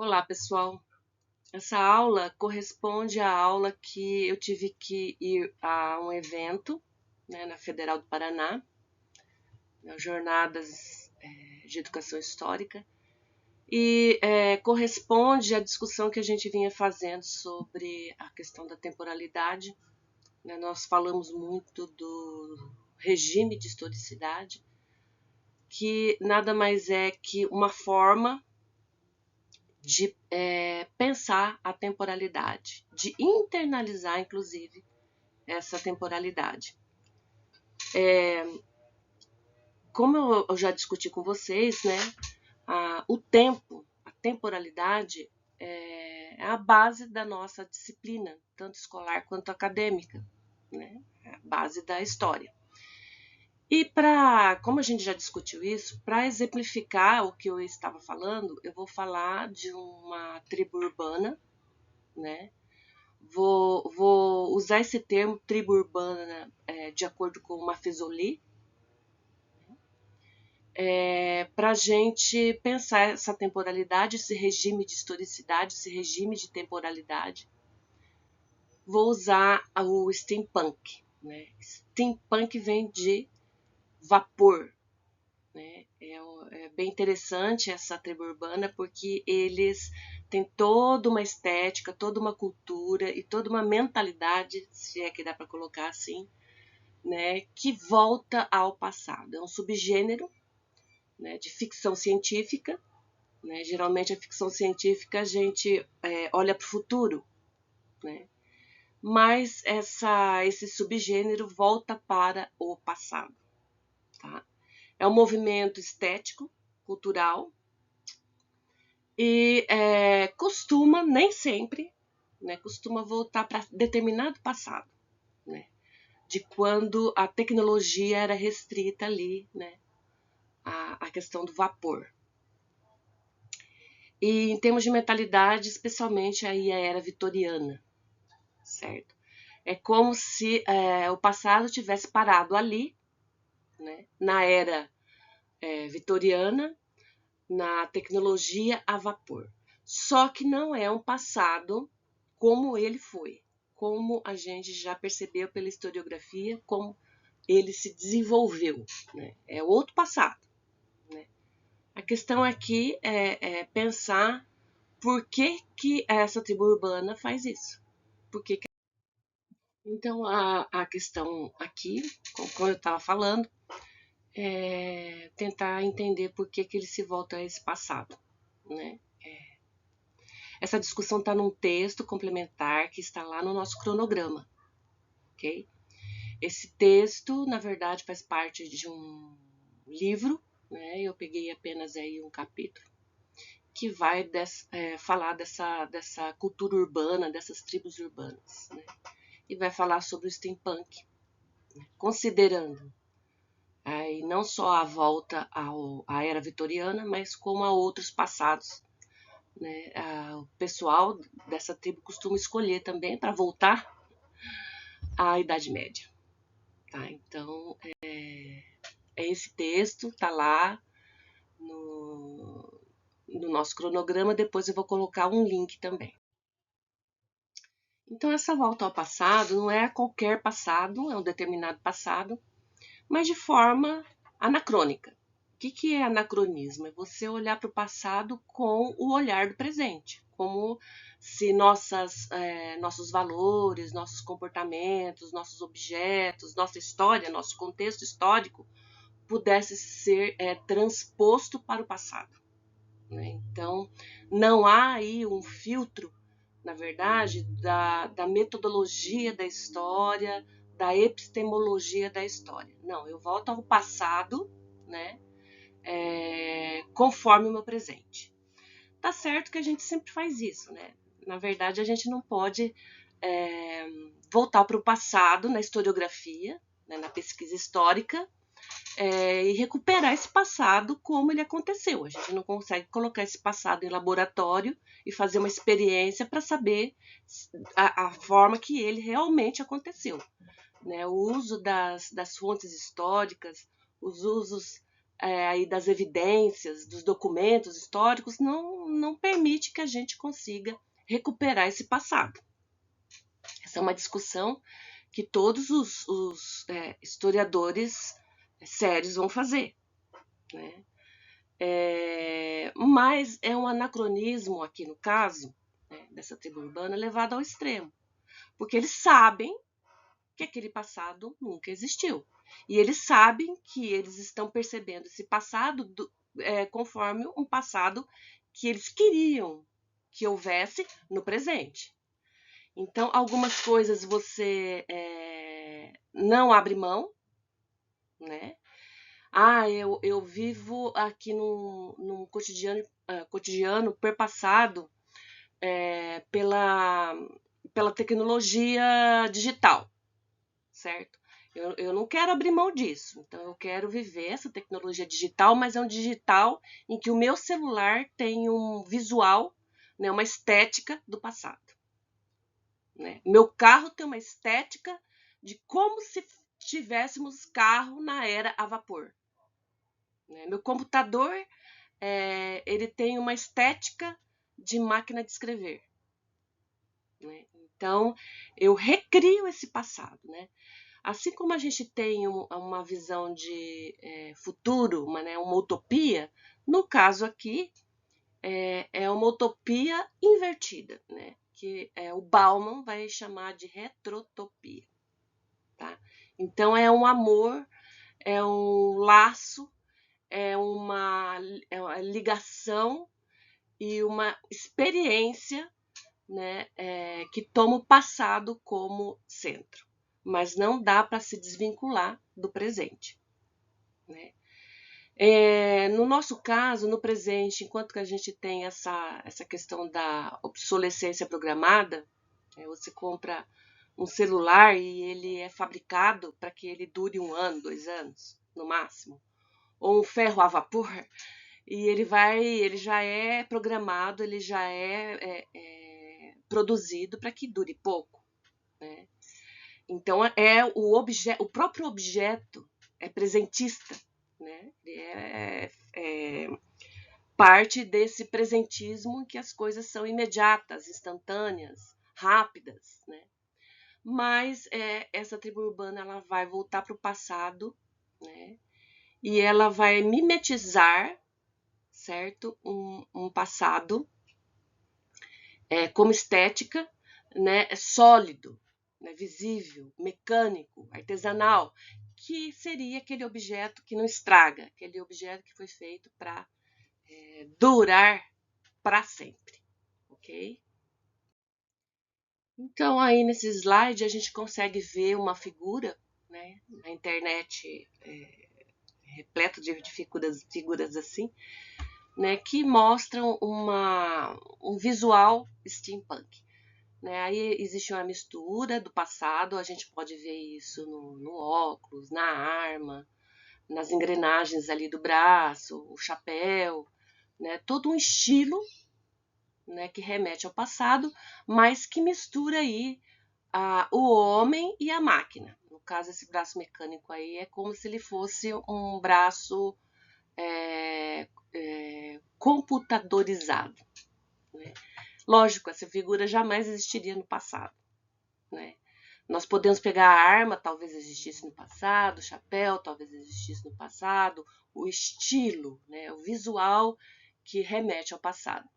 Olá, pessoal. Essa aula corresponde à aula que eu tive que ir a um evento, né, na Federal do Paraná, nas Jornadas de Educação Histórica, e corresponde à discussão que a gente vinha fazendo sobre a questão da temporalidade. Né? Nós falamos muito do regime de historicidade, que nada mais é que uma forma de pensar a temporalidade, de internalizar, inclusive, essa temporalidade. Como eu já discuti com vocês, né, o tempo, a temporalidade é a base da nossa disciplina, tanto escolar quanto acadêmica, né, é a base da história. E como a gente já discutiu isso, para exemplificar o que eu estava falando, eu vou falar de uma tribo urbana, né? Vou usar esse termo tribo urbana de acordo com o Maffesoli, para a gente pensar essa temporalidade, esse regime de historicidade, esse regime de temporalidade. Vou usar o steampunk. Né? Steampunk vem de vapor. Né? É bem interessante essa tribo urbana porque eles têm toda uma estética, toda uma cultura e toda uma mentalidade, se é que dá para colocar assim, né, que volta ao passado. É um subgênero, né, de ficção científica. Né? Geralmente a ficção científica a gente olha para o futuro, né? Mas esse subgênero volta para o passado. Tá? É um movimento estético, cultural, e costuma, nem sempre, né, costuma voltar para determinado passado, né, de quando a tecnologia era restrita ali, né, a questão do vapor. E em termos de mentalidade, especialmente aí a era vitoriana, certo? É como se o passado tivesse parado ali, né, na era vitoriana, na tecnologia a vapor. Só que não é um passado como ele foi, como a gente já percebeu pela historiografia, como ele se desenvolveu. Né? É outro passado. Né? A questão aqui é pensar por que essa tribo urbana faz isso. Por que Então, a questão aqui, como eu estava falando, é tentar entender por que ele se volta a esse passado. Né? Essa discussão está num texto complementar que está lá no nosso cronograma. Ok? Esse texto, na verdade, faz parte de um livro, né? Eu peguei apenas aí um capítulo que vai falar dessa cultura urbana, dessas tribos urbanas, né? E vai falar sobre o steampunk, né? Considerando aí não só a volta à era vitoriana, mas como a outros passados. Né? O pessoal dessa tribo costuma escolher também para voltar à Idade Média. Tá? Então, esse texto, está lá no nosso cronograma, depois eu vou colocar um link também. Então, essa volta ao passado não é qualquer passado, é um determinado passado, mas de forma anacrônica. O que é anacronismo? É você olhar para o passado com o olhar do presente, como se nossos valores, nossos comportamentos, nossos objetos, nossa história, nosso contexto histórico pudesse ser transposto para o passado. Né? Então, não há aí um filtro, na verdade, da metodologia da história, da epistemologia da história. Não, eu volto ao passado, né, conforme o meu presente. Tá certo que a gente sempre faz isso, né? Na verdade, a gente não pode voltar para o passado na historiografia, né, na pesquisa histórica, e recuperar esse passado como ele aconteceu. A gente não consegue colocar esse passado em laboratório e fazer uma experiência para saber a forma que ele realmente aconteceu. Né? O uso das fontes históricas, os usos aí das evidências, dos documentos históricos, não permite que a gente consiga recuperar esse passado. Essa é uma discussão que todos os historiadores sérios vão fazer, né? Mas é um anacronismo aqui no caso, né, dessa tribo urbana levado ao extremo, porque eles sabem que aquele passado nunca existiu. E eles sabem que eles estão percebendo esse passado conforme um passado que eles queriam que houvesse no presente. Então, algumas coisas você não abre mão, né? Eu vivo aqui num cotidiano perpassado pela tecnologia digital, certo? Eu não quero abrir mão disso. Então, eu quero viver essa tecnologia digital, mas é um digital em que o meu celular tem um visual, né, uma estética do passado. Né? Meu carro tem uma estética de como se tivéssemos carro na era a vapor. Né? Meu computador ele tem uma estética de máquina de escrever. Né? Então, eu recrio esse passado. Né? Assim como a gente tem uma visão de futuro, uma utopia, no caso aqui é uma utopia invertida, né? Que o Bauman vai chamar de retrotopia. Tá? Então é um amor, é um laço, é uma ligação e uma experiência, né, que toma o passado como centro. Mas não dá para se desvincular do presente. Né? No nosso caso, no presente, enquanto que a gente tem essa questão da obsolescência programada, você compra um celular e ele é fabricado para que ele dure 1 ano, 2 anos, no máximo. Ou um ferro a vapor, e ele já é programado, ele já é produzido para que dure pouco. Né? Então, o próprio objeto é presentista. Né? É parte desse presentismo que as coisas são imediatas, instantâneas, rápidas. Né? Mas essa tribo urbana ela vai voltar para o passado, né? E ela vai mimetizar, certo, um passado como estética, né, sólido, né, visível, mecânico, artesanal, que seria aquele objeto que não estraga, aquele objeto que foi feito para durar para sempre, ok? Então aí nesse slide a gente consegue ver uma figura, né, na internet repleto de figuras assim, né, que mostram um visual steampunk. Né? Aí existe uma mistura do passado, a gente pode ver isso no óculos, na arma, nas engrenagens ali do braço, o chapéu, né? Todo um estilo, né, que remete ao passado, mas que mistura aí o homem e a máquina. No caso, esse braço mecânico aí é como se ele fosse um braço computadorizado. Né? Lógico, essa figura jamais existiria no passado. Né? Nós podemos pegar a arma, talvez existisse no passado, o chapéu talvez existisse no passado, o estilo, né? O visual que remete ao passado.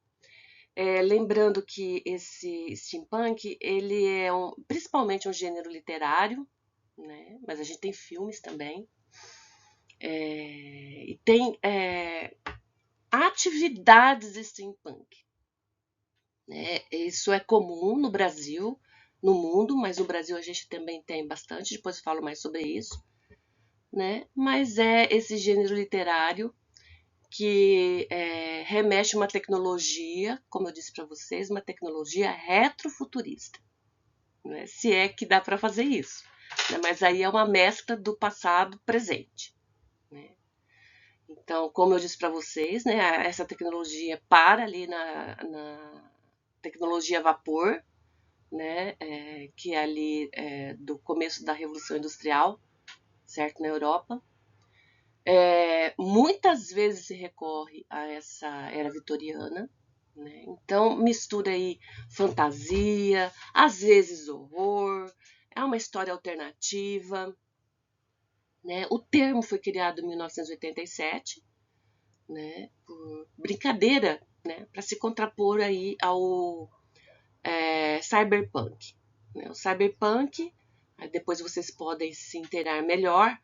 Lembrando que esse steampunk ele é principalmente um gênero literário, né? Mas a gente tem filmes também. E tem atividades steampunk. Né? Isso é comum no Brasil, no mundo, mas no Brasil a gente também tem bastante, depois eu falo mais sobre isso. Né? Mas é esse gênero literário que remete a uma tecnologia, como eu disse para vocês, uma tecnologia retrofuturista. Né? Se é que dá para fazer isso. Né? Mas aí é uma mescla do passado presente. Né? Então, como eu disse para vocês, né, essa tecnologia para ali na tecnologia a vapor, né, que é ali do começo da Revolução Industrial, certo, na Europa. Muitas vezes se recorre a essa era vitoriana, né? Então mistura aí fantasia, às vezes horror, é uma história alternativa, né? O termo foi criado em 1987, né? Por brincadeira, né? Para se contrapor aí ao cyberpunk, né? O cyberpunk, depois vocês podem se inteirar melhor,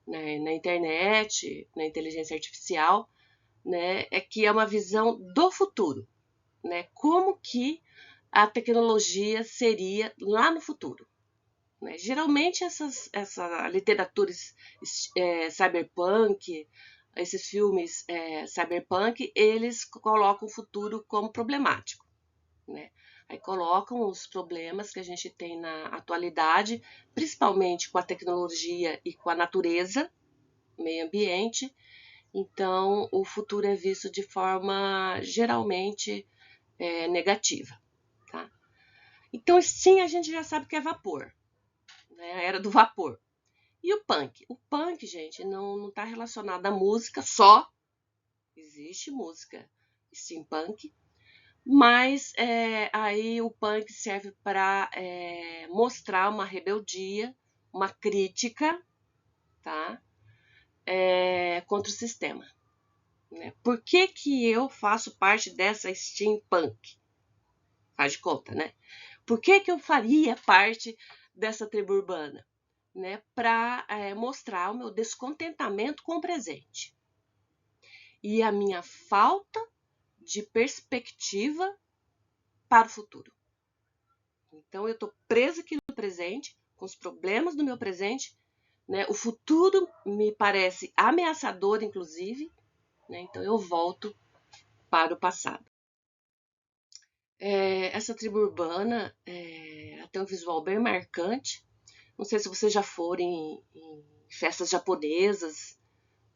né, na internet, na inteligência artificial, né, é que é uma visão do futuro, né, como que a tecnologia seria lá no futuro. Né? Geralmente essa literatura cyberpunk, esses filmes cyberpunk, eles colocam o futuro como problemático. Né? Aí colocam os problemas que a gente tem na atualidade, principalmente com a tecnologia e com a natureza, meio ambiente. Então, o futuro é visto de forma geralmente negativa. Tá? Então, sim, a gente já sabe que é vapor, né? A era do vapor. E o punk? O punk, gente, não está relacionado à música só. Existe música steampunk, mas aí o punk serve para mostrar uma rebeldia, uma crítica, tá? Contra o sistema. Né? Por que, que eu faço parte dessa steampunk? Faz de conta, né? Por que, que eu faria parte dessa tribo urbana? Né? Para mostrar o meu descontentamento com o presente e a minha falta de perspectiva para o futuro. Então, eu estou presa aqui no presente, com os problemas do meu presente, né? O futuro me parece ameaçador, inclusive, né? Então, eu volto para o passado. Essa tribo urbana tem um visual bem marcante. Não sei se vocês já foram em festas japonesas,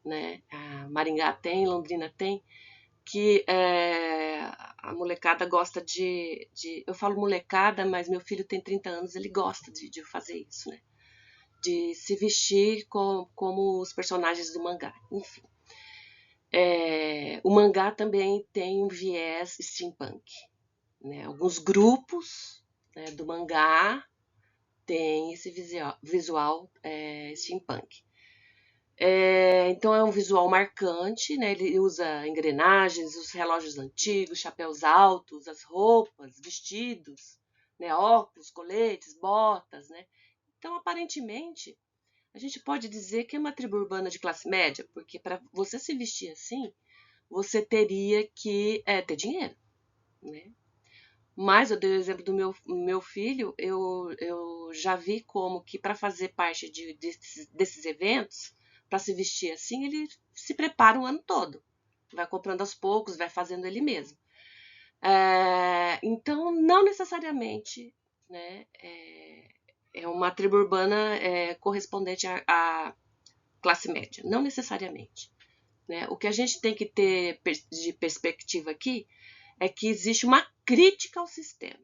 né? A Maringá tem, Londrina tem, que a molecada gosta eu falo molecada, mas meu filho tem 30 anos, ele gosta de fazer isso, né? De se vestir como os personagens do mangá. Enfim. O mangá também tem um viés steampunk. Né? Alguns grupos, né, do mangá têm esse visual steampunk. Então é um visual marcante, né? Ele usa engrenagens, os relógios antigos, chapéus altos, as roupas, vestidos, né? Óculos, coletes, botas, né? Então, aparentemente, a gente pode dizer que é uma tribo urbana de classe média, porque para você se vestir assim, você teria que ter dinheiro, né? Mas eu dei o exemplo do meu filho, eu já vi como que para fazer parte desses eventos, para se vestir assim, ele se prepara o ano todo. Vai comprando aos poucos, vai fazendo ele mesmo. Então, não necessariamente, né, é uma tribo urbana correspondente à classe média. Não necessariamente. Né? O que a gente tem que ter de perspectiva aqui é que existe uma crítica ao sistema.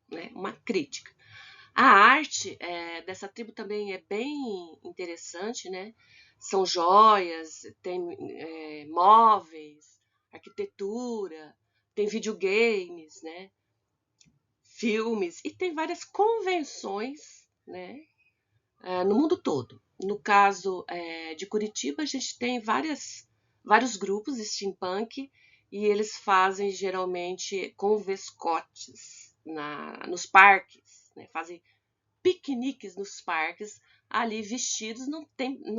Né? Uma crítica. A arte dessa tribo também é bem interessante, né? São joias, tem móveis, arquitetura, tem videogames, né? Filmes, e tem várias convenções, né? No mundo todo. No caso de Curitiba, a gente tem vários grupos steampunk e eles fazem geralmente convescotes nos parques, né? Fazem piqueniques nos parques, ali vestidos, não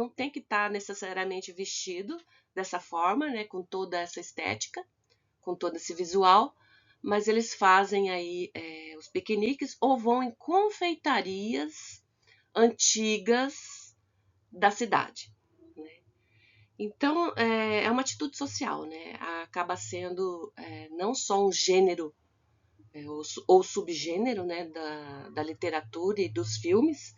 tem que estar necessariamente vestido dessa forma, né? Com toda essa estética, com todo esse visual, mas eles fazem aí os piqueniques ou vão em confeitarias antigas da cidade. Né? Então, uma atitude social, né? Acaba sendo não só um gênero ou subgênero, né, da literatura e dos filmes,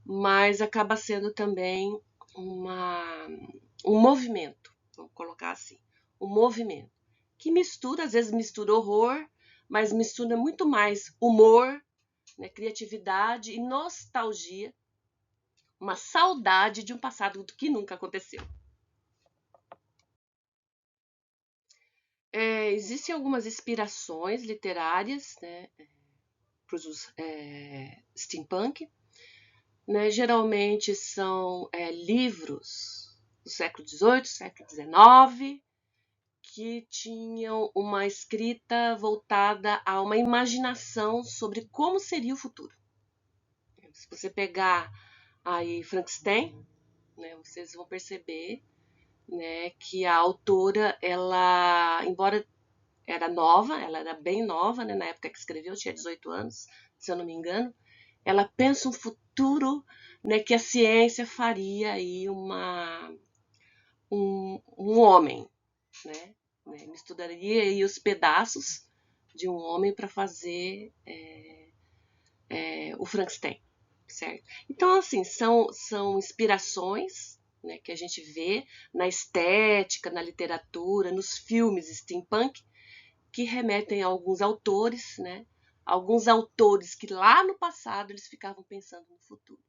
mas acaba sendo também um movimento, vamos colocar assim, um movimento que mistura, às vezes mistura horror, mas mistura muito mais humor, né, criatividade e nostalgia, uma saudade de um passado que nunca aconteceu. Existem algumas inspirações literárias, né, para os steampunk, né? Geralmente são livros do século XVIII, século XIX, que tinham uma escrita voltada a uma imaginação sobre como seria o futuro. Se você pegar aí Frankenstein, né, vocês vão perceber, né, que a autora, ela, embora era nova, ela era bem nova, né, na época que escreveu, tinha 18 anos, se eu não me engano, ela pensa um futuro, né, que a ciência faria aí um homem, né, misturaria aí os pedaços de um homem para fazer o Frankenstein, certo? Então, assim, são inspirações, né, que a gente vê na estética, na literatura, nos filmes steampunk, que remetem a alguns autores, né? Alguns autores que lá no passado eles ficavam pensando no futuro.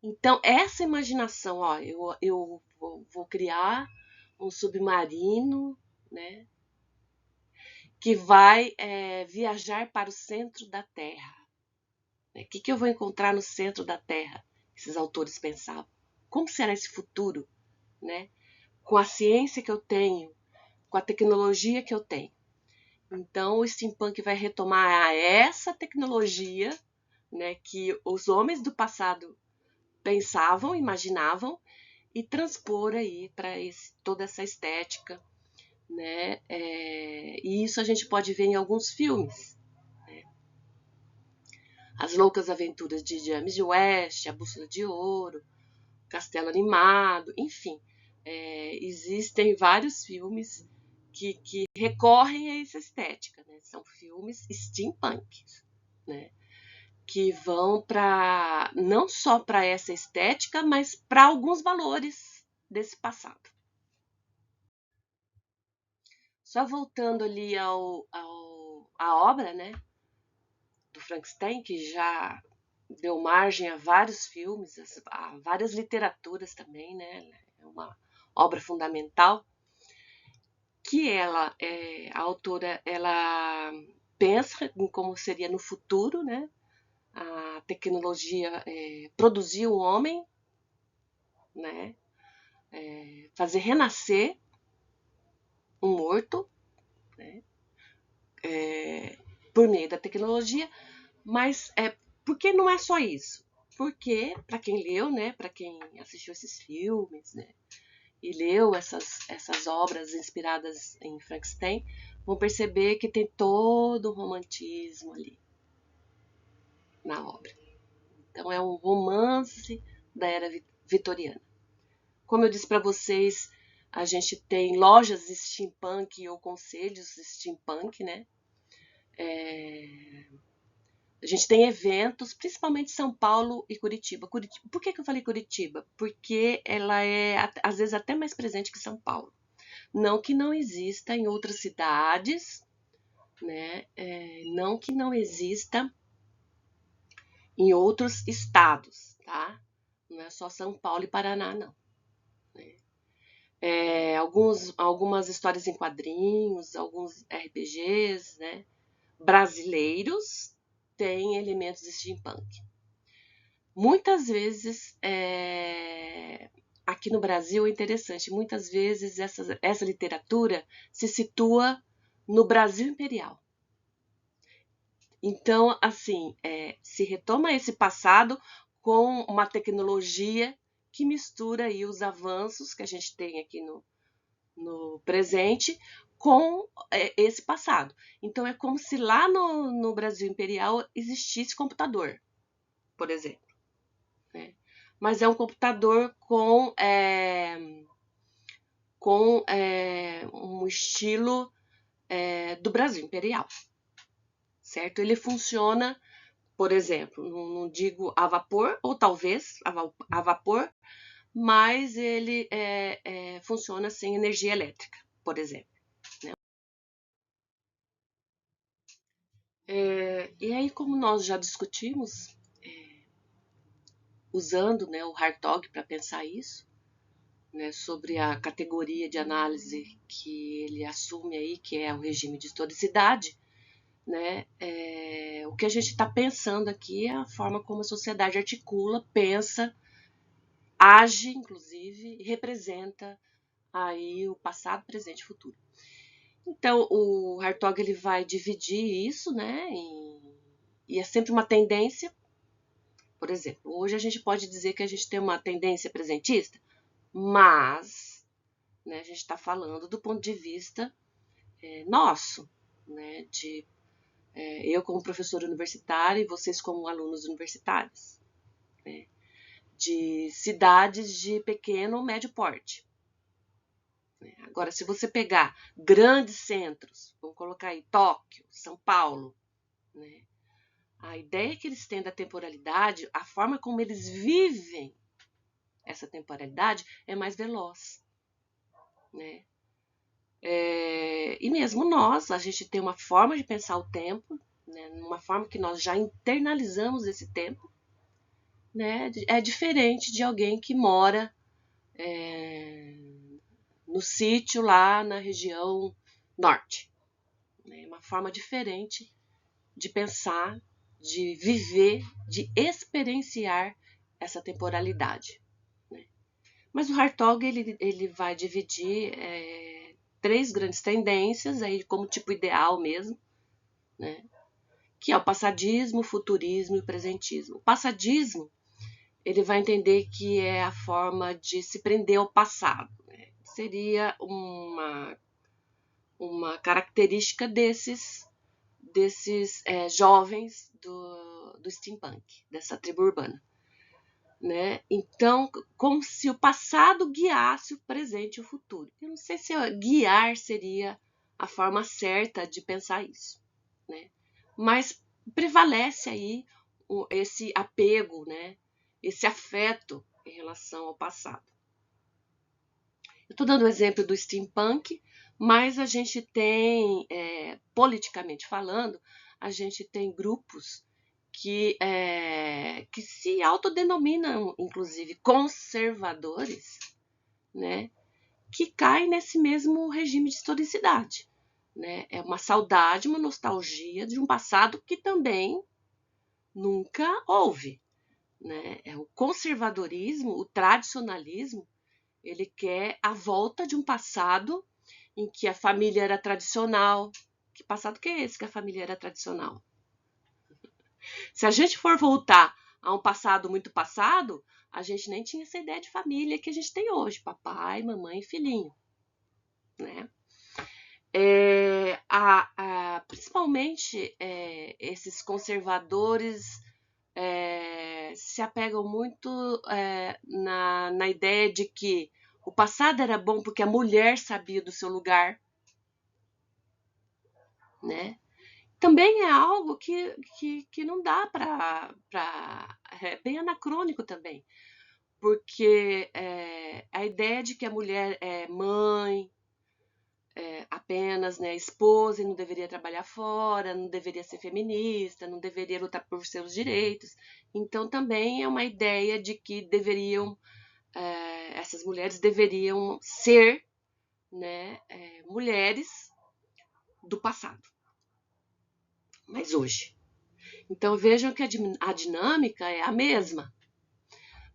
Então, essa imaginação, ó, eu vou criar um submarino, né, que vai viajar para o centro da Terra. O que eu vou encontrar no centro da Terra? Esses autores pensavam. Como será esse futuro, né? Com a ciência que eu tenho, com a tecnologia que eu tenho. Então, o steampunk vai retomar essa tecnologia, né, que os homens do passado pensavam, imaginavam, e transpor aí para toda essa estética, né? E isso a gente pode ver em alguns filmes. As Loucas Aventuras de James West, A Bússola de Ouro, Castelo Animado, enfim. Existem vários filmes que recorrem a essa estética, né? São filmes steampunk, né? Que vão para não só para essa estética, mas para alguns valores desse passado. Só voltando ali à obra, né, do Frankenstein, que já deu margem a vários filmes, a várias literaturas também, né? É uma obra fundamental que a autora, ela pensa em como seria no futuro, né? A tecnologia produzir um homem, né? Fazer renascer um morto, né? Por meio da tecnologia, mas porque não é só isso. Porque, para quem leu, né, para quem assistiu esses filmes, né, e leu essas obras inspiradas em Frankenstein, vão perceber que tem todo um romantismo ali na obra. Então é um romance da era vitoriana. Como eu disse para vocês, a gente tem lojas steampunk ou conselhos steampunk, né? A gente tem eventos, principalmente São Paulo e Curitiba. Por que eu falei Curitiba? Porque ela é, às vezes, até mais presente que São Paulo. Não que não exista em outras cidades, né? Não que não exista em outros estados, tá? Não é só São Paulo e Paraná, não. Algumas histórias em quadrinhos, alguns RPGs, né, brasileiros têm elementos steampunk. Muitas vezes, aqui no Brasil é interessante, muitas vezes essa literatura se situa no Brasil Imperial. Então, assim, se retoma esse passado com uma tecnologia que mistura aí os avanços que a gente tem aqui no presente com esse passado. Então, é como se lá no Brasil Imperial existisse computador, por exemplo. Né? Mas é um computador com um estilo do Brasil Imperial, certo? Ele funciona, por exemplo, não digo a vapor, ou talvez a vapor, mas ele funciona sem energia elétrica, por exemplo. Né? E aí, como nós já discutimos, usando, né, o Hartog para pensar isso, né, sobre a categoria de análise que ele assume aí, que é o regime de historicidade, né, o que a gente está pensando aqui é a forma como a sociedade articula, pensa, age, inclusive, e representa aí o passado, presente e futuro. Então, o Hartog ele vai dividir isso, né, e é sempre uma tendência. Por exemplo, hoje a gente pode dizer que a gente tem uma tendência presentista, mas, né, a gente está falando do ponto de vista nosso, né, eu como professora universitária e vocês como alunos universitários, né, de cidades de pequeno ou médio porte. Agora, se você pegar grandes centros, vamos colocar aí Tóquio, São Paulo, né, a ideia que eles têm da temporalidade, a forma como eles vivem essa temporalidade é mais veloz, né? E mesmo nós, a gente tem uma forma de pensar o tempo, né? Uma forma que nós já internalizamos esse tempo, né? É diferente de alguém que mora no sítio lá na região norte. É uma forma diferente de pensar, de viver, de experienciar essa temporalidade. Mas o Hartog ele vai dividir três grandes tendências aí como tipo ideal mesmo, né? Que é o passadismo, o futurismo e o presentismo. O passadismo ele vai entender que é a forma de se prender ao passado, né? Seria uma característica desses jovens do steampunk, dessa tribo urbana. Né? Então, como se o passado guiasse o presente e o futuro. Eu não sei se guiar seria a forma certa de pensar isso, né? Mas prevalece aí esse apego, né? Esse afeto em relação ao passado. Eu estou dando o exemplo do steampunk, mas a gente tem, politicamente falando, a gente tem grupos que se autodenominam, inclusive, conservadores, né, que caem nesse mesmo regime de historicidade. Né? É uma saudade, uma nostalgia de um passado que também nunca houve. Né? É o conservadorismo, o tradicionalismo, ele quer a volta de um passado em que a família era tradicional. Que passado que é esse que a família era tradicional? Se a gente for voltar a um passado muito passado, a gente nem tinha essa ideia de família que a gente tem hoje, papai, mamãe e filhinho, né? Principalmente esses conservadores se apegam muito na ideia de que o passado era bom porque a mulher sabia do seu lugar, né? Também é algo que não dá para. É bem anacrônico também, porque a ideia de que a mulher é mãe apenas, né, esposa e não deveria trabalhar fora, não deveria ser feminista, não deveria lutar por seus direitos. Então também é uma ideia de que essas mulheres deveriam ser, né, mulheres do passado, mas hoje. Então vejam que a dinâmica é a mesma,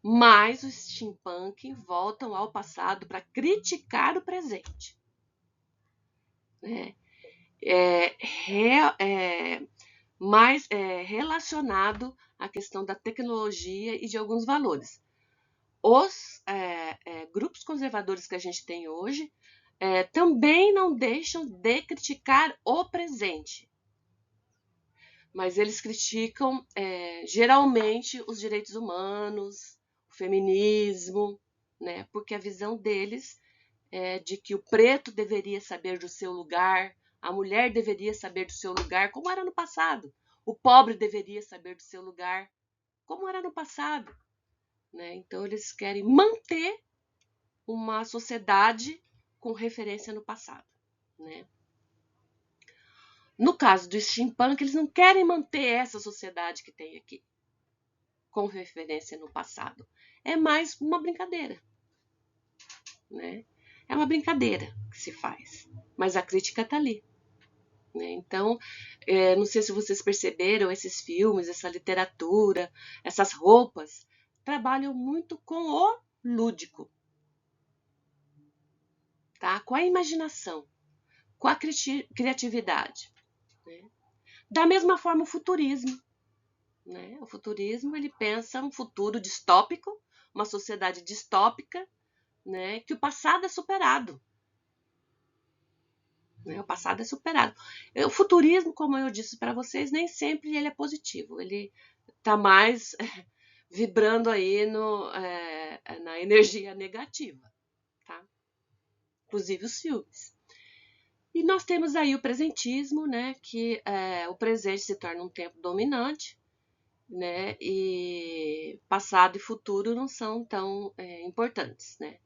mas os steampunk voltam ao passado para criticar o presente. Né? Mais relacionado à questão da tecnologia e de alguns valores. Os grupos conservadores que a gente tem hoje também não deixam de criticar o presente, mas eles criticam geralmente os direitos humanos, o feminismo, né? Porque a visão deles é de que o preto deveria saber do seu lugar, a mulher deveria saber do seu lugar, como era no passado. O pobre deveria saber do seu lugar, como era no passado. Né? Então, eles querem manter uma sociedade com referência no passado. Né? No caso do steampunk, eles não querem manter essa sociedade que tem aqui, com referência no passado. É mais uma brincadeira. né? É uma brincadeira que se faz, mas a crítica está ali, né? Então, não sei se vocês perceberam, esses filmes, essa literatura, essas roupas, trabalham muito com o lúdico, tá? Com a imaginação, com a criatividade, né? Da mesma forma, o futurismo, né? O futurismo, ele pensa um futuro distópico, uma sociedade distópica, né? Que o passado é superado, né? O passado é superado. O futurismo, como eu disse para vocês, nem sempre ele é positivo. Ele está mais vibrando aí na energia negativa, tá? Inclusive os filmes. E nós temos aí o presentismo, né? Que o presente se torna um tempo dominante, né? E passado e futuro não são tão importantes, né?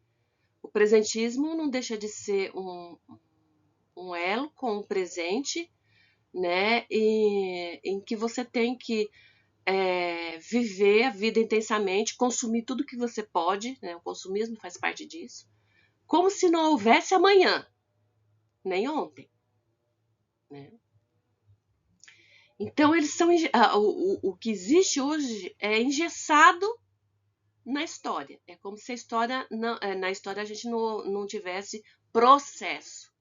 O presentismo não deixa de ser um elo com o presente, né? Em que você tem que viver a vida intensamente, consumir tudo que você pode, né? O consumismo faz parte disso, como se não houvesse amanhã, nem ontem, né? Então eles são o que existe hoje é engessado na história. É como se a história na história a gente não tivesse processo.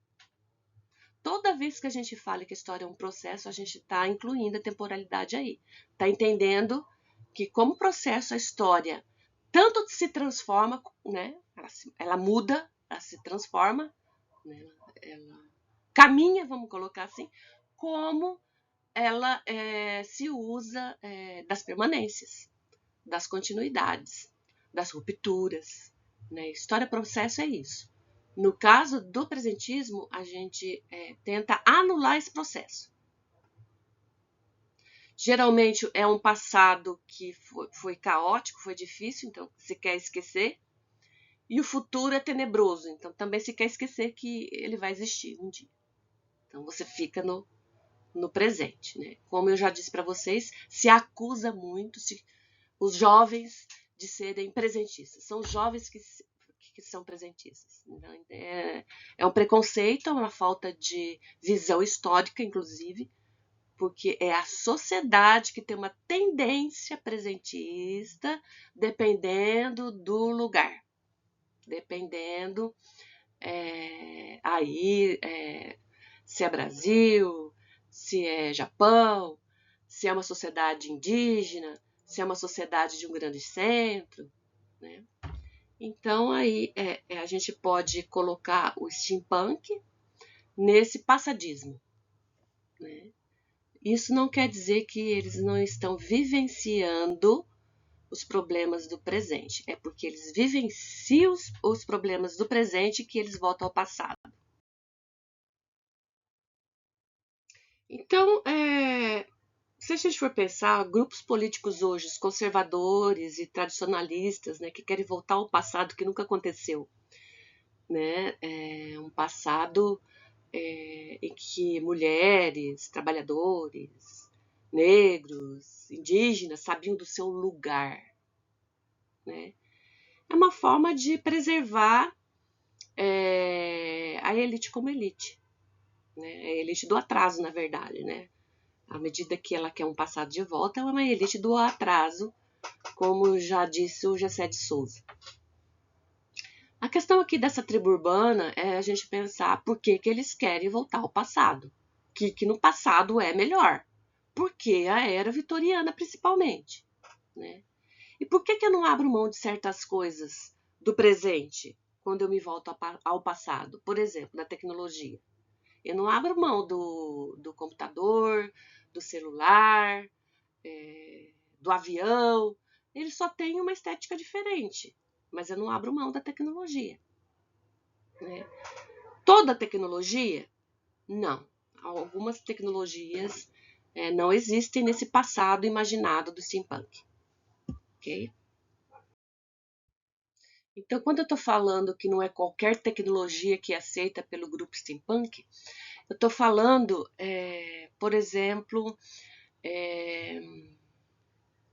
Toda vez que a gente fala que a história é um processo, a gente está incluindo a temporalidade aí. Está entendendo que, como processo, a história tanto se transforma, né? Ela muda, ela se transforma, né? Ela caminha, vamos colocar assim, como ela se usa das permanências, das continuidades, das rupturas, né? História-processo é isso. No caso do presentismo, a gente tenta anular esse processo. Geralmente é um passado que foi caótico, foi difícil, então se quer esquecer. E o futuro é tenebroso, então também se quer esquecer que ele vai existir um dia. Então você fica no presente, né? Como eu já disse para vocês, se acusa muito os jovens de serem presentistas. São os jovens que são presentistas. Então, é um preconceito, é uma falta de visão histórica, inclusive, porque é a sociedade que tem uma tendência presentista, dependendo do lugar, dependendo se é Brasil, se é Japão, se é uma sociedade indígena, se é uma sociedade de um grande centro, né? Então aí a gente pode colocar o steampunk nesse passadismo, né? Isso não quer dizer que eles não estão vivenciando os problemas do presente, é porque eles vivenciam os problemas do presente que eles voltam ao passado. Então, se a gente for pensar, grupos políticos hoje, os conservadores e tradicionalistas, né, que querem voltar ao passado que nunca aconteceu, né, um passado em que mulheres, trabalhadores, negros, indígenas sabiam do seu lugar, né? É uma forma de preservar a elite como elite, né? A elite do atraso, na verdade, né? À medida que ela quer um passado de volta, ela é uma elite do atraso, como já disse o Gessé de Souza. A questão aqui dessa tribo urbana é a gente pensar por que eles querem voltar ao passado, que no passado é melhor, porque a era vitoriana principalmente, né? E por que eu não abro mão de certas coisas do presente quando eu me volto ao passado? Por exemplo, na tecnologia. Eu não abro mão do computador, do celular, do avião. Ele só tem uma estética diferente, mas eu não abro mão da tecnologia, né? Toda tecnologia? Não. Algumas tecnologias não existem nesse passado imaginado do steampunk, ok? Então, quando eu estou falando que não é qualquer tecnologia que é aceita pelo grupo steampunk, eu estou falando, por exemplo,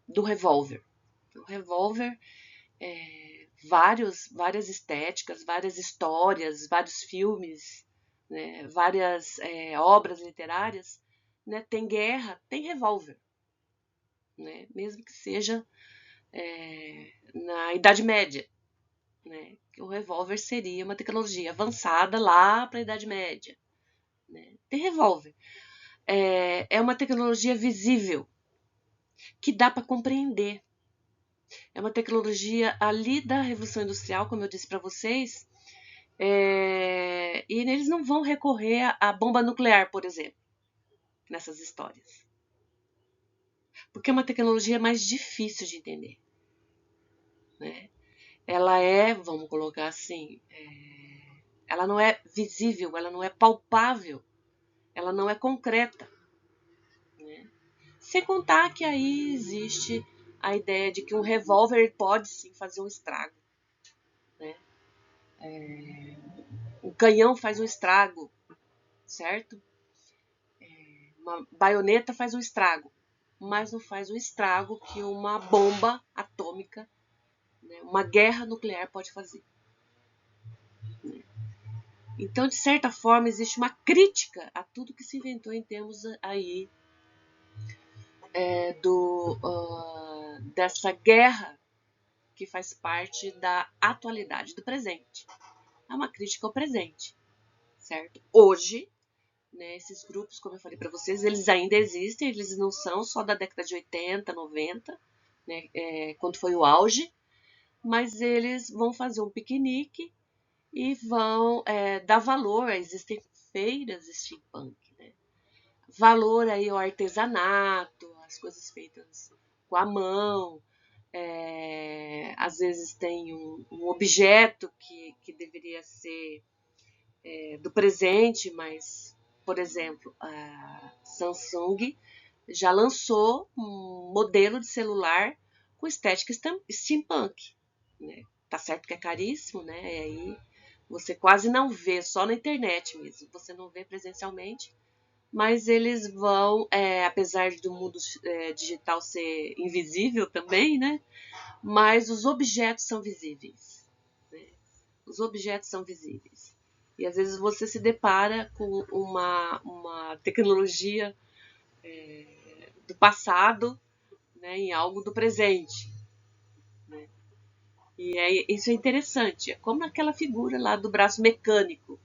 do revólver. O revólver várias estéticas, várias histórias, vários filmes, né, várias obras literárias, né, tem guerra, tem revólver, né, mesmo que seja na Idade Média, né, que o revólver seria uma tecnologia avançada lá para a Idade Média, né, tem revólver. É uma tecnologia visível, que dá para compreender. É uma tecnologia ali da Revolução Industrial, como eu disse para vocês, e eles não vão recorrer à bomba nuclear, por exemplo, nessas histórias. Porque é uma tecnologia mais difícil de entender. Né? Ela vamos colocar assim, ela não é visível, ela não é palpável, ela não é concreta. Né? Sem contar que aí existe a ideia de que um revólver pode sim fazer um estrago. Né? Um canhão faz um estrago, certo? Uma baioneta faz um estrago, mas não faz o estrago que uma bomba atômica, né, uma guerra nuclear pode fazer. Então, de certa forma, existe uma crítica a tudo que se inventou em termos aí dessa guerra que faz parte da atualidade, do presente. É uma crítica ao presente, certo? Hoje, né, esses grupos, como eu falei para vocês, eles ainda existem, eles não são só da década de 80, 90, né, quando foi o auge, mas eles vão fazer um piquenique e vão dar valor, existem feiras steampunk, né? Valor aí ao artesanato, as coisas feitas com a mão, às vezes tem um objeto que deveria ser do presente, mas, por exemplo, a Samsung já lançou um modelo de celular com estética steampunk. Né? Tá certo que é caríssimo, né? E aí você quase não vê, só na internet mesmo, você não vê presencialmente, mas eles vão, apesar do mundo digital ser invisível também, né? Mas os objetos são visíveis. Né? Os objetos são visíveis. E às vezes você se depara com uma tecnologia do passado, né, em algo do presente. Né? E isso é interessante. É como naquela figura lá do braço mecânico.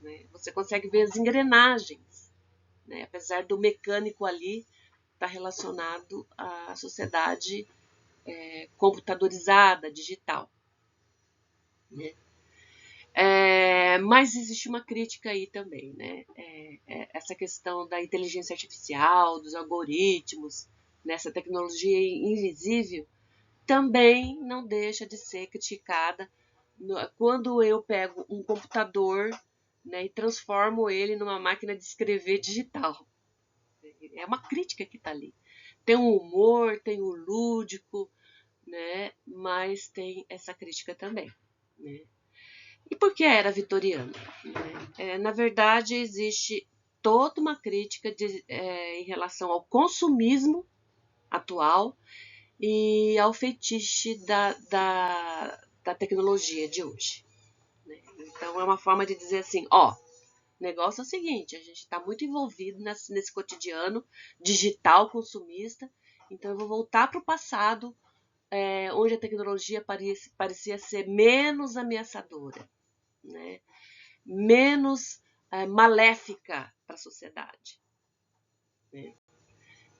Né? Você consegue ver as engrenagens. Né? Apesar do mecânico ali estar relacionado à sociedade computadorizada, digital. Né? Mas existe uma crítica aí também, né? Essa questão da inteligência artificial, dos algoritmos, nessa tecnologia invisível, também não deixa de ser criticada quando eu pego um computador, né, e transformo ele numa máquina de escrever digital. É uma crítica que está ali. Tem o humor, tem o lúdico, né, mas tem essa crítica também. Né? E por que a era vitoriana? Na verdade, existe toda uma crítica em relação ao consumismo atual e ao fetiche da tecnologia de hoje. Né? Então, é uma forma de dizer assim, ó, o negócio é o seguinte, a gente está muito envolvido nesse cotidiano digital consumista, então eu vou voltar para o passado, onde a tecnologia parecia ser menos ameaçadora, né? Menos maléfica para a sociedade. Né?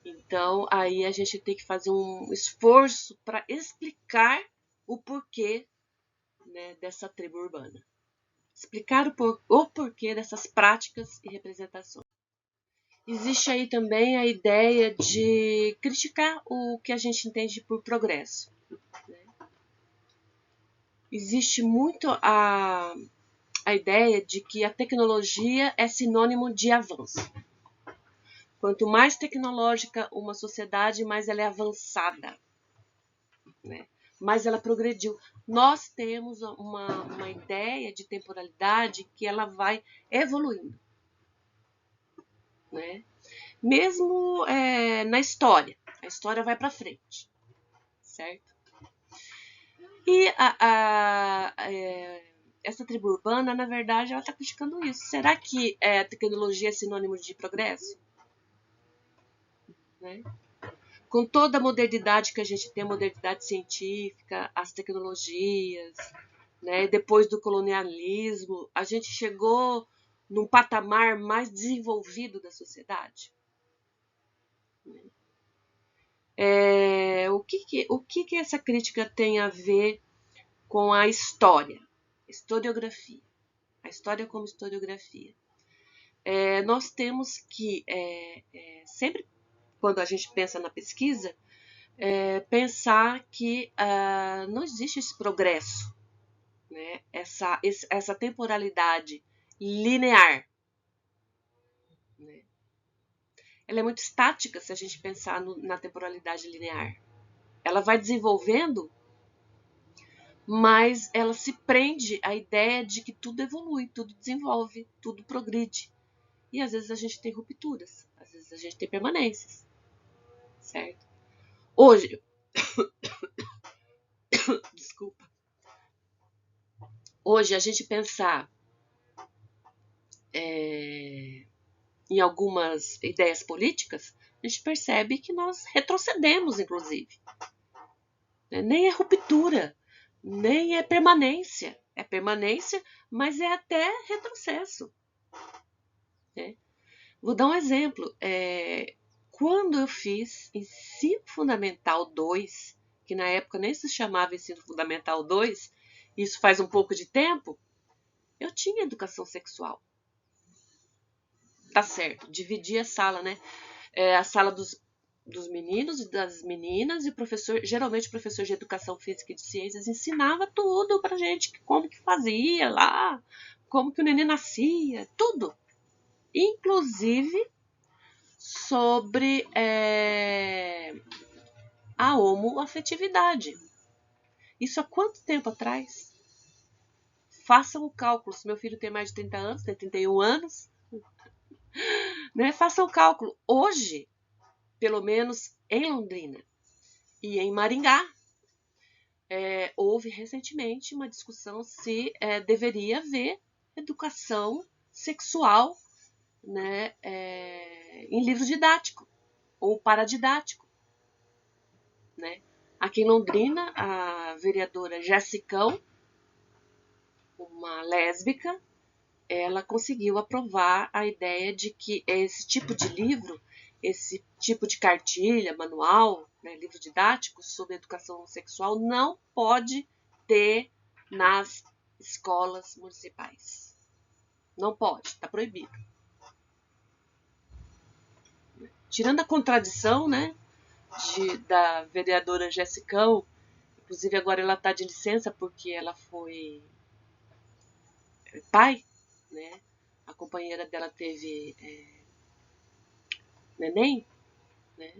Então, aí a gente tem que fazer um esforço para explicar o porquê, né, dessa tribo urbana. Explicar o porquê dessas práticas e representações. Existe aí também a ideia de criticar o que a gente entende por progresso. Né? Existe muito a ideia de que a tecnologia é sinônimo de avanço. Quanto mais tecnológica uma sociedade, mais ela é avançada, né? Mais ela progrediu. Nós temos uma ideia de temporalidade que ela vai evoluindo. Né? Mesmo na história. A história vai para frente. Certo? E essa tribo urbana, na verdade, ela está criticando isso. Será que a tecnologia é sinônimo de progresso? Né? Com toda a modernidade que a gente tem, a modernidade científica, as tecnologias, né? Depois do colonialismo, a gente chegou num patamar mais desenvolvido da sociedade. O que essa crítica tem a ver com a história? Historiografia. A história como historiografia. Nós temos que, sempre quando a gente pensa na pesquisa, pensar que não existe esse progresso, né? Essa temporalidade linear. Né? Ela é muito estática se a gente pensar na temporalidade linear. Ela vai desenvolvendo, mas ela se prende à ideia de que tudo evolui, tudo desenvolve, tudo progride. E às vezes a gente tem rupturas, às vezes a gente tem permanências, certo? Hoje, desculpa, hoje a gente pensar em algumas ideias políticas, a gente percebe que nós retrocedemos, inclusive. Nem é ruptura, nem é permanência. É permanência, mas é até retrocesso. Né? Vou dar um exemplo. Quando eu fiz Ensino Fundamental 2, que na época nem se chamava Ensino Fundamental 2, isso faz um pouco de tempo, eu tinha educação sexual. Tá certo, dividia a sala, né? A sala dos meninos e das meninas, e o professor, geralmente o professor de educação física e de ciências, ensinava tudo pra gente, como que fazia lá, como que o neném nascia, tudo. Inclusive sobre a homoafetividade. Isso há quanto tempo atrás? Façam o cálculo. Se meu filho tem mais de 30 anos, tem 31 anos, né? Façam o cálculo. Hoje, pelo menos em Londrina e em Maringá, houve recentemente uma discussão se deveria haver educação sexual, né, em livro didático ou paradidático. Né? Aqui em Londrina, a vereadora Jessicão, uma lésbica, ela conseguiu aprovar a ideia de que esse tipo de livro, esse tipo de cartilha, manual, né, livro didático sobre educação sexual não pode ter nas escolas municipais. Não pode, está proibido. Tirando a contradição, né, da vereadora Jessicão, inclusive agora ela está de licença porque ela foi pai, né? A companheira dela teve neném, né?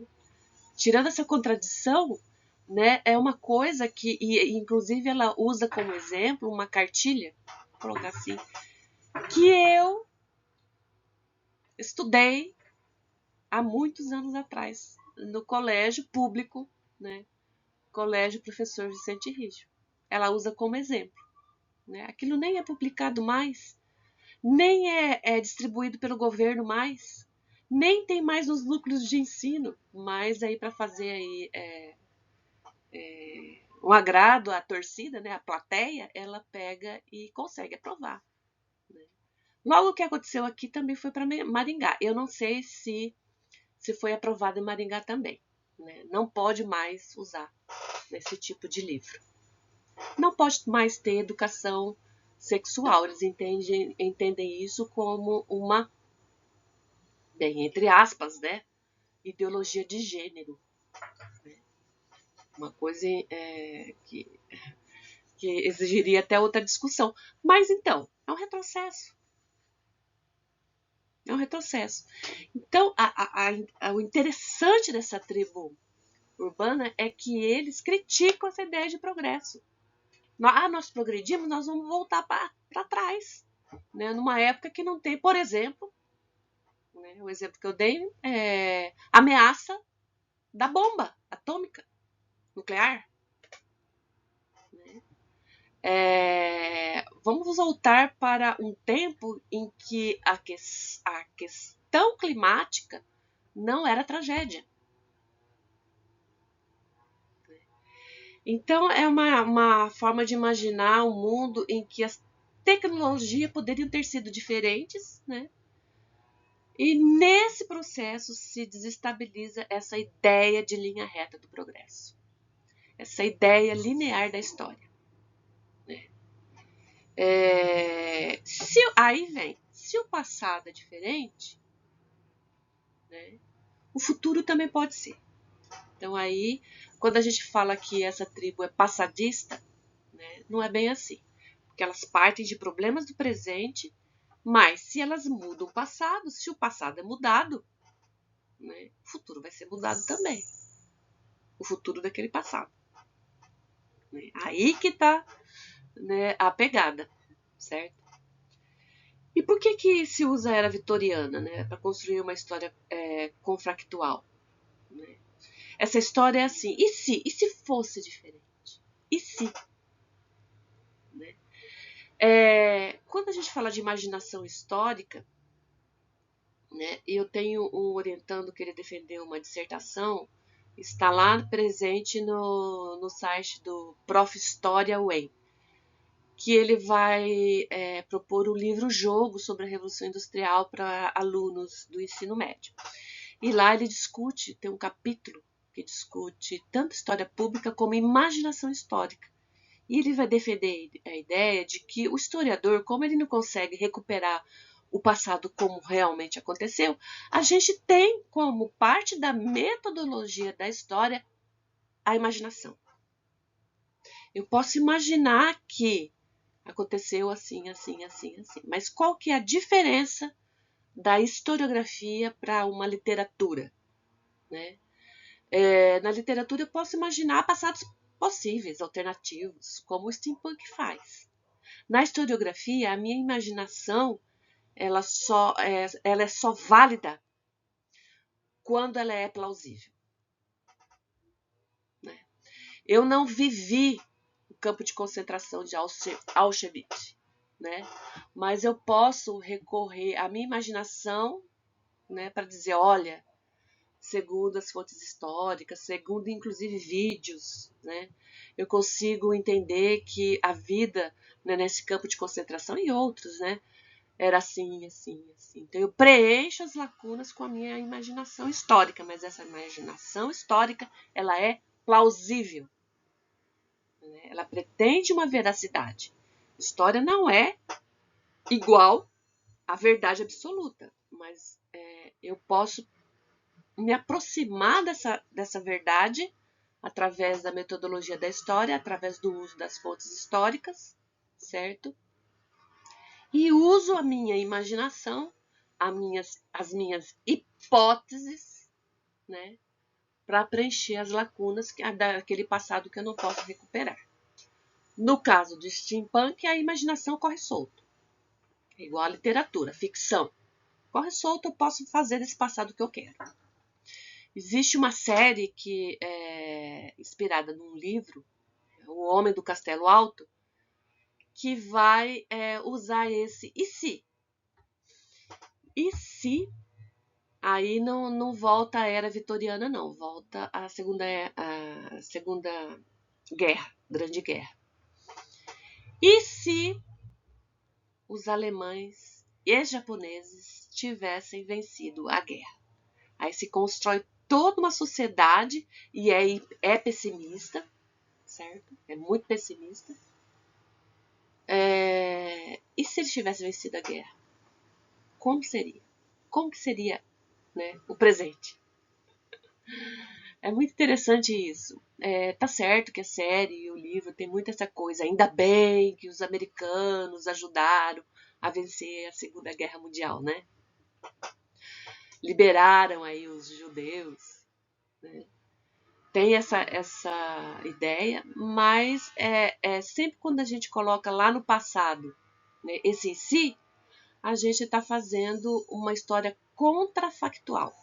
Tirando essa contradição, né? É uma coisa que, e inclusive ela usa como exemplo uma cartilha, vou colocar assim, que eu estudei há muitos anos atrás no colégio público, né? Colégio Professor Vicente Rijo. Ela usa como exemplo, né? Aquilo nem é publicado mais, nem é distribuído pelo governo mais, nem tem mais nos núcleos de ensino, mas aí para fazer aí um agrado à torcida, né, à plateia, ela pega e consegue aprovar. Né? Logo o que aconteceu aqui também foi para Maringá. Eu não sei se foi aprovado em Maringá também. Né? Não pode mais usar esse tipo de livro. Não pode mais ter educação sexual. Eles entendem isso como uma, bem, entre aspas, né, ideologia de gênero. Né? Uma coisa que exigiria até outra discussão. Mas então, é um retrocesso. É um retrocesso. Então, o interessante dessa tribo urbana é que eles criticam essa ideia de progresso. Nós progredimos, nós vamos voltar para trás. Né? Numa época que não tem, por exemplo, né, o exemplo que eu dei é ameaça da bomba atômica, nuclear. Né? Vamos voltar para um tempo em que a questão climática não era tragédia. Então, é uma forma de imaginar um mundo em que as tecnologias poderiam ter sido diferentes, né? E nesse processo se desestabiliza essa ideia de linha reta do progresso, essa ideia linear da história. Né? Aí vem, se o passado é diferente, né, o futuro também pode ser. Então aí, quando a gente fala que essa tribo é passadista, né, não é bem assim. Porque elas partem de problemas do presente, mas se elas mudam o passado, se o passado é mudado, né, o futuro vai ser mudado também. O futuro daquele passado. Né? Aí que está, né, a pegada, certo? E por que se usa a era vitoriana, né, para construir uma história confractual? Né? Essa história é assim, e se fosse diferente? E se? Né? Quando a gente fala de imaginação histórica, né, eu tenho um orientando que ele defendeu uma dissertação, está lá presente no site do Prof. História UEM, que ele vai propor um livro-jogo sobre a Revolução Industrial para alunos do ensino médio. E lá ele discute, tem um capítulo que discute tanto história pública como imaginação histórica. E ele vai defender a ideia de que o historiador, como ele não consegue recuperar o passado como realmente aconteceu, a gente tem como parte da metodologia da história a imaginação. Eu posso imaginar que aconteceu assim, assim, assim, assim. Mas qual que é a diferença da historiografia para uma literatura? Né? Na literatura eu posso imaginar passados possíveis, alternativos, como o steampunk faz. Na historiografia, a minha imaginação ela é só válida quando ela é plausível. Né? Eu não vivi o campo de concentração de Auschwitz, né? Mas eu posso recorrer à minha imaginação, né, para dizer, olha, segundo as fontes históricas, segundo inclusive vídeos, né, eu consigo entender que a vida, né, nesse campo de concentração e outros, né, era assim, assim, assim. Então eu preencho as lacunas com a minha imaginação histórica, mas essa imaginação histórica, ela é plausível, né? Ela pretende uma veracidade. História não é igual à verdade absoluta, mas eu posso me aproximar dessa verdade através da metodologia da história, através do uso das fontes históricas, certo? E uso a minha imaginação, as minhas hipóteses, né, para preencher as lacunas daquele passado que eu não posso recuperar. No caso do steampunk, a imaginação corre solto. É igual à literatura, ficção. Corre solto, eu posso fazer desse passado o que eu quero. Existe uma série que é inspirada num livro, O Homem do Castelo Alto, que vai usar esse e se? E se? Aí não volta à era vitoriana, não. Volta à segunda guerra, Grande Guerra. E se os alemães e japoneses tivessem vencido a guerra? Aí se constrói toda uma sociedade e é pessimista, certo? É muito pessimista. E se eles tivessem vencido a guerra? Como seria? Como que seria, né, o presente? É muito interessante isso. Tá certo que a série e o livro tem muita essa coisa. Ainda bem que os americanos ajudaram a vencer a Segunda Guerra Mundial, né? Liberaram aí os judeus, né? Tem essa ideia, mas sempre quando a gente coloca lá no passado, né, esse em si, a gente está fazendo uma história contrafactual,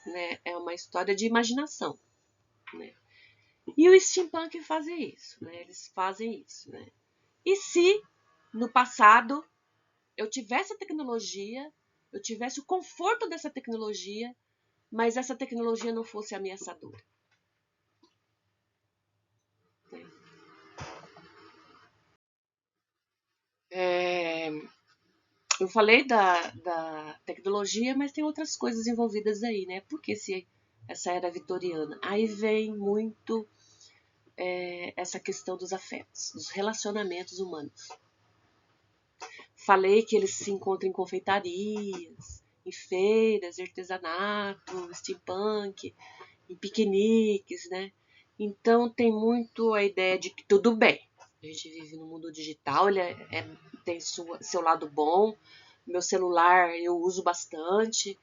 né? É uma história de imaginação, né? E o steampunk faz isso, né? Eles fazem isso, né? E se no passado eu tivesse a tecnologia, eu tivesse o conforto dessa tecnologia, mas essa tecnologia não fosse ameaçadora? É, eu falei da tecnologia, mas tem outras coisas envolvidas aí, né? Por que essa era vitoriana? Aí vem muito essa questão dos afetos, dos relacionamentos humanos. Falei que eles se encontram em confeitarias, em feiras, artesanato, steampunk, em piqueniques, né? Então tem muito a ideia de que tudo bem. A gente vive no mundo digital, ele tem seu lado bom. Meu celular eu uso bastante,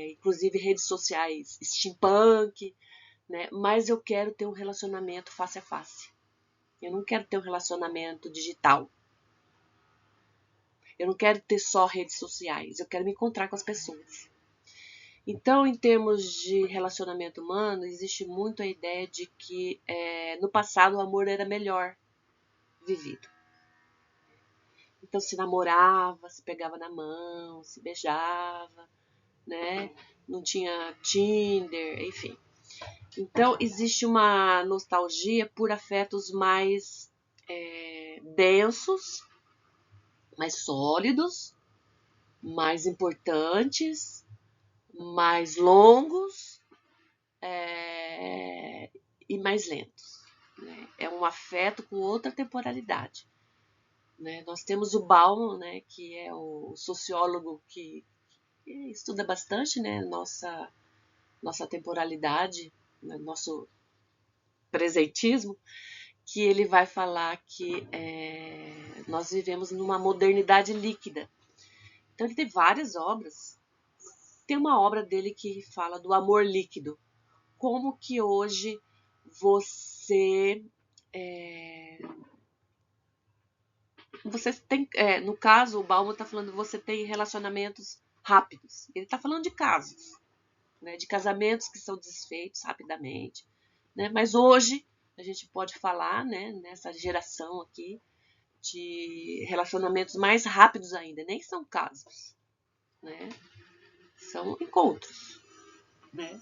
inclusive redes sociais steampunk, né? Mas eu quero ter um relacionamento face a face. Eu não quero ter um relacionamento digital. Eu não quero ter só redes sociais. Eu quero me encontrar com as pessoas. Então, em termos de relacionamento humano, existe muito a ideia de que no passado o amor era melhor vivido. Então, se namorava, se pegava na mão, se beijava, né? Não tinha Tinder, enfim. Então, existe uma nostalgia por afetos mais densos, mais sólidos, mais importantes, mais longos e mais lentos. Né? É um afeto com outra temporalidade. Né? Nós temos o Bauman, né, que é o sociólogo que estuda bastante, né, nossa temporalidade, né, nosso presentismo, que ele vai falar que nós vivemos numa modernidade líquida. Então ele tem várias obras. Tem uma obra dele que fala do amor líquido. Como que hoje você você tem, no caso, o Bauman está falando você tem relacionamentos rápidos. Ele está falando de casos, né, de casamentos que são desfeitos rapidamente. Né, mas hoje a gente pode falar, né, nessa geração aqui, de relacionamentos mais rápidos ainda. Nem são casos, né, são encontros. Né?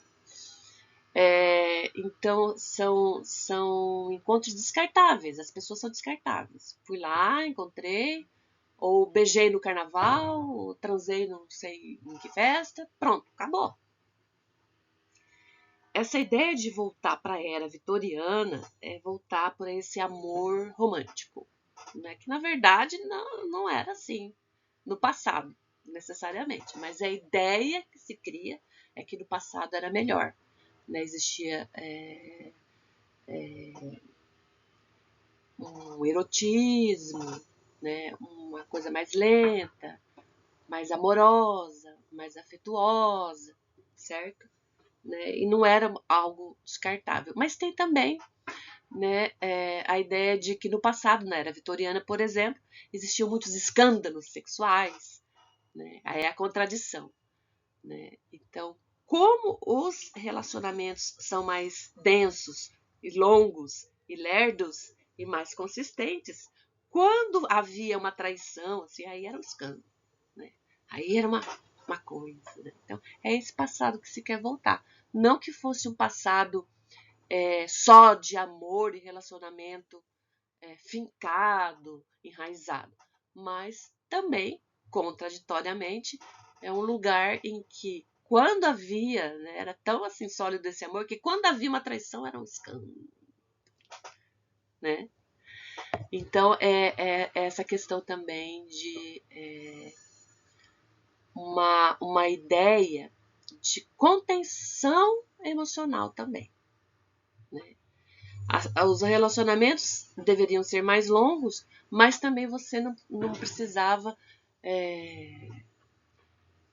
Então, são encontros descartáveis, as pessoas são descartáveis. Fui lá, encontrei, ou beijei no carnaval, ou transei não sei em que festa, pronto, acabou. Essa ideia de voltar para a era vitoriana é voltar para esse amor romântico, né? Que na verdade não era assim no passado, necessariamente, mas a ideia que se cria é que no passado era melhor. Né? Existia um erotismo, né? Uma coisa mais lenta, mais amorosa, mais afetuosa, certo? Né? E não era algo descartável. Mas tem também, né, a ideia de que no passado, na era vitoriana, por exemplo, existiam muitos escândalos sexuais. Né? Aí é a contradição. Né? Então, como os relacionamentos são mais densos e longos e lerdos e mais consistentes, quando havia uma traição, assim, aí era um escândalo. Né? Aí era uma coisa. Né? Então, é esse passado que se quer voltar. Não que fosse um passado só de amor e relacionamento fincado, enraizado, mas também, contraditoriamente, é um lugar em que, quando havia, né, era tão assim sólido esse amor, que quando havia uma traição era um escândalo. Né? Então, é essa questão também de uma ideia de contenção emocional também. Né? Os relacionamentos deveriam ser mais longos, mas também você não precisava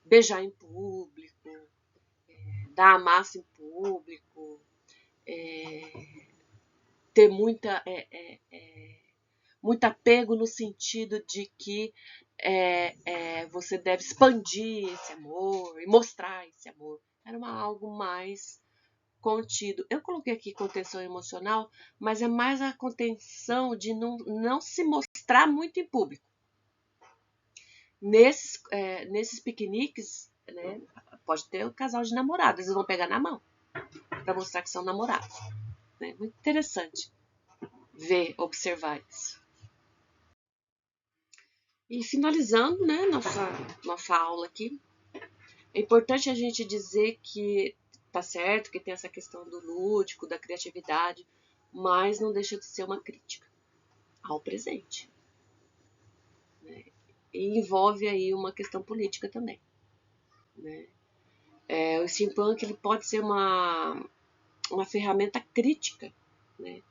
beijar em público, dar a massa em público, ter muito apego no sentido de que você deve expandir esse amor e mostrar esse amor. Era algo mais contido. Eu coloquei aqui contenção emocional, mas é mais a contenção de não se mostrar muito em público. Nesses piqueniques, né, pode ter o casal de namorados, eles vão pegar na mão para mostrar que são namorados. Né? Muito interessante ver, observar isso. E finalizando, né, nossa aula aqui, é importante a gente dizer que tá certo que tem essa questão do lúdico, da criatividade, mas não deixa de ser uma crítica ao presente. Né? E envolve aí uma questão política também. Né? O steampunk ele pode ser uma ferramenta crítica, né?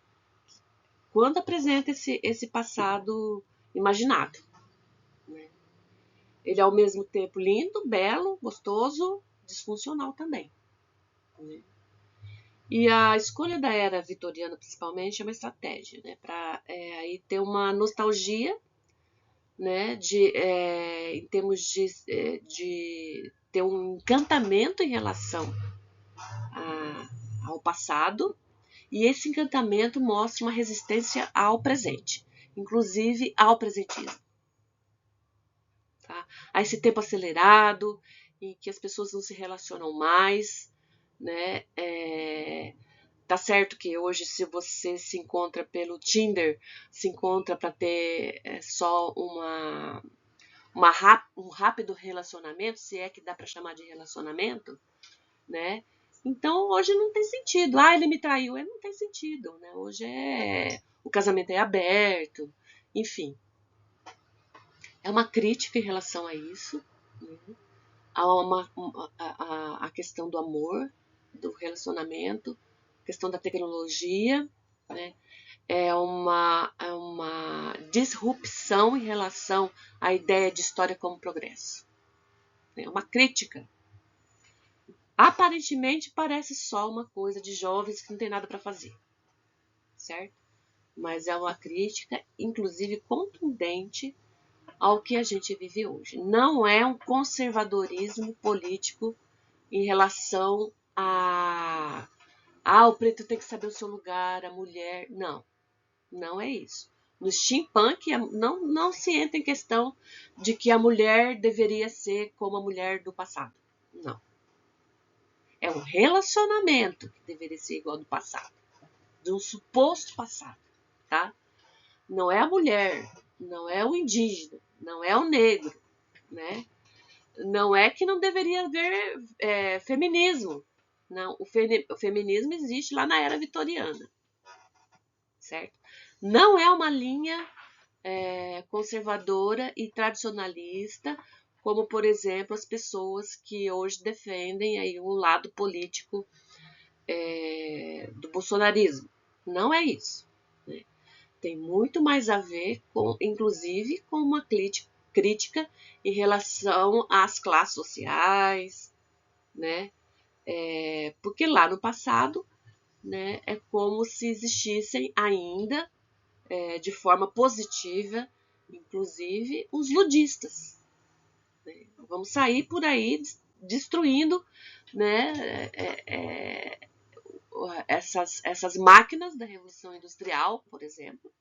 Quando apresenta esse passado imaginado. Né? Ele é ao mesmo tempo lindo, belo, gostoso, disfuncional também. Né? E a escolha da era vitoriana, principalmente, é uma estratégia, né? Para aí ter uma nostalgia, né? Em termos de ter um encantamento em relação ao passado, e esse encantamento mostra uma resistência ao presente, inclusive ao presentismo. Tá? A esse tempo acelerado, em que as pessoas não se relacionam mais, né? Tá certo que hoje, se você se encontra pelo Tinder, se encontra para ter só um rápido relacionamento, se é que dá para chamar de relacionamento, né? Então, hoje não tem sentido. Ah, ele me traiu. Não tem sentido, né? Hoje o casamento é aberto, enfim. É uma crítica em relação a isso, né? A questão do amor, do relacionamento, a questão da tecnologia, né? É uma disrupção em relação à ideia de história como progresso. É uma crítica. Aparentemente parece só uma coisa de jovens que não tem nada para fazer, certo? Mas é uma crítica, inclusive contundente, ao que a gente vive hoje. Não é um conservadorismo político em relação o preto tem que saber o seu lugar, a mulher. Não, não é isso. No steampunk não se entra em questão de que a mulher deveria ser como a mulher do passado. Não. É um relacionamento que deveria ser igual ao do passado, de um suposto passado, tá? Não é a mulher, não é o indígena, não é o negro, né? Não é que não deveria haver feminismo. Não, o feminismo existe lá na era vitoriana, certo? Não é uma linha conservadora e tradicionalista, como, por exemplo, as pessoas que hoje defendem aí um lado político do bolsonarismo. Não é isso. Né? Tem muito mais a ver, inclusive, com uma crítica em relação às classes sociais, né? Porque lá no passado, né, é como se existissem ainda, de forma positiva, inclusive, os ludistas. Né? Vamos sair por aí destruindo, né, essas máquinas da Revolução Industrial, por exemplo,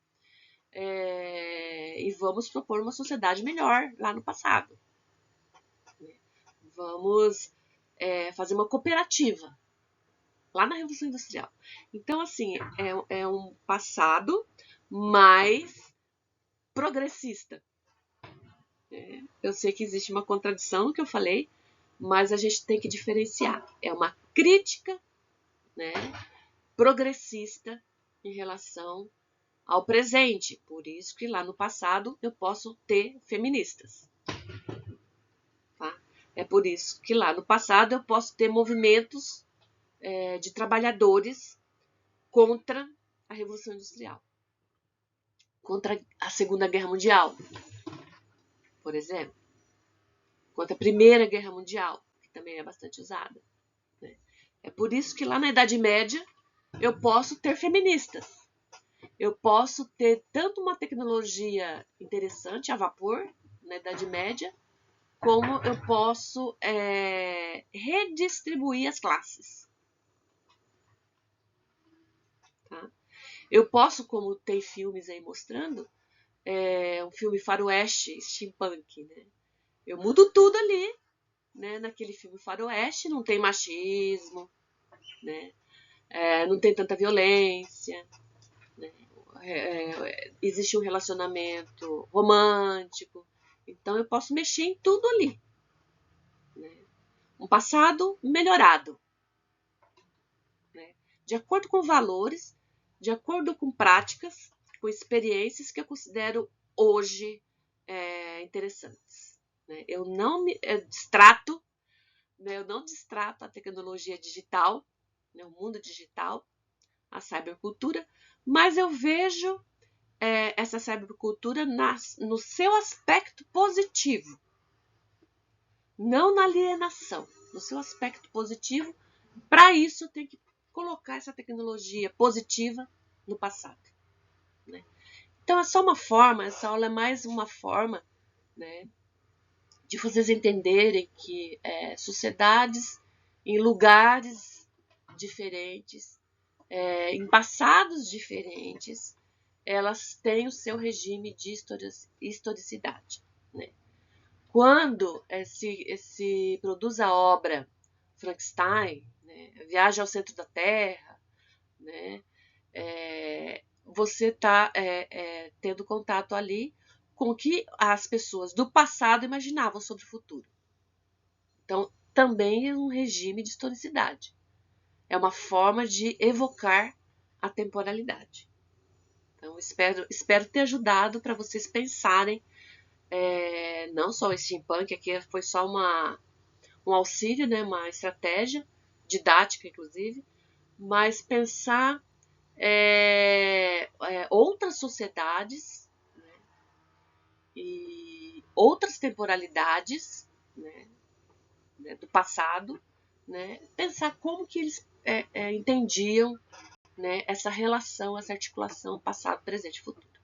e vamos propor uma sociedade melhor lá no passado. Vamos fazer uma cooperativa lá na Revolução Industrial. Então, assim, é um passado mais progressista. Eu sei que existe uma contradição no que eu falei, mas a gente tem que diferenciar. É uma crítica, né, progressista em relação ao presente. Por isso que lá no passado eu posso ter feministas. Tá? É por isso que lá no passado eu posso ter movimentos de trabalhadores contra a Revolução Industrial, contra a Segunda Guerra Mundial, por exemplo, contra a Primeira Guerra Mundial, que também é bastante usada. Né? É por isso que lá na Idade Média eu posso ter feministas. Eu posso ter tanto uma tecnologia interessante a vapor na Idade Média, como eu posso redistribuir as classes. tá? Eu posso, como tem filmes aí mostrando, um filme faroeste, steampunk, né? Eu mudo tudo ali, né? Naquele filme faroeste não tem machismo, né? Não tem tanta violência, né? Existe um relacionamento romântico, então eu posso mexer em tudo ali, né? Um passado melhorado, né? De acordo com valores, de acordo com práticas, com experiências que eu considero hoje interessantes, né? Eu não me distrato, né? Eu não distrato a tecnologia digital, né? O mundo digital, a cybercultura, mas eu vejo essa cybercultura no seu aspecto positivo, não na alienação, no seu aspecto positivo. Para isso, tem que colocar essa tecnologia positiva no passado, né? Então, é só uma forma, essa aula é mais uma forma, né, de vocês entenderem que sociedades em lugares diferentes, em passados diferentes, elas têm o seu regime de historicidade, né? Quando se produz a obra Frankenstein, né, Viagem ao Centro da Terra, né, você está tendo contato ali com o que as pessoas do passado imaginavam sobre o futuro. Então, também é um regime de historicidade. É uma forma de evocar a temporalidade. Então, espero ter ajudado para vocês pensarem, não só o steampunk, aqui foi só um auxílio, né, uma estratégia didática, inclusive, mas pensar outras sociedades, né, e outras temporalidades, né, do passado, né, pensar como que eles entendiam, né, essa relação, essa articulação passado, presente e futuro.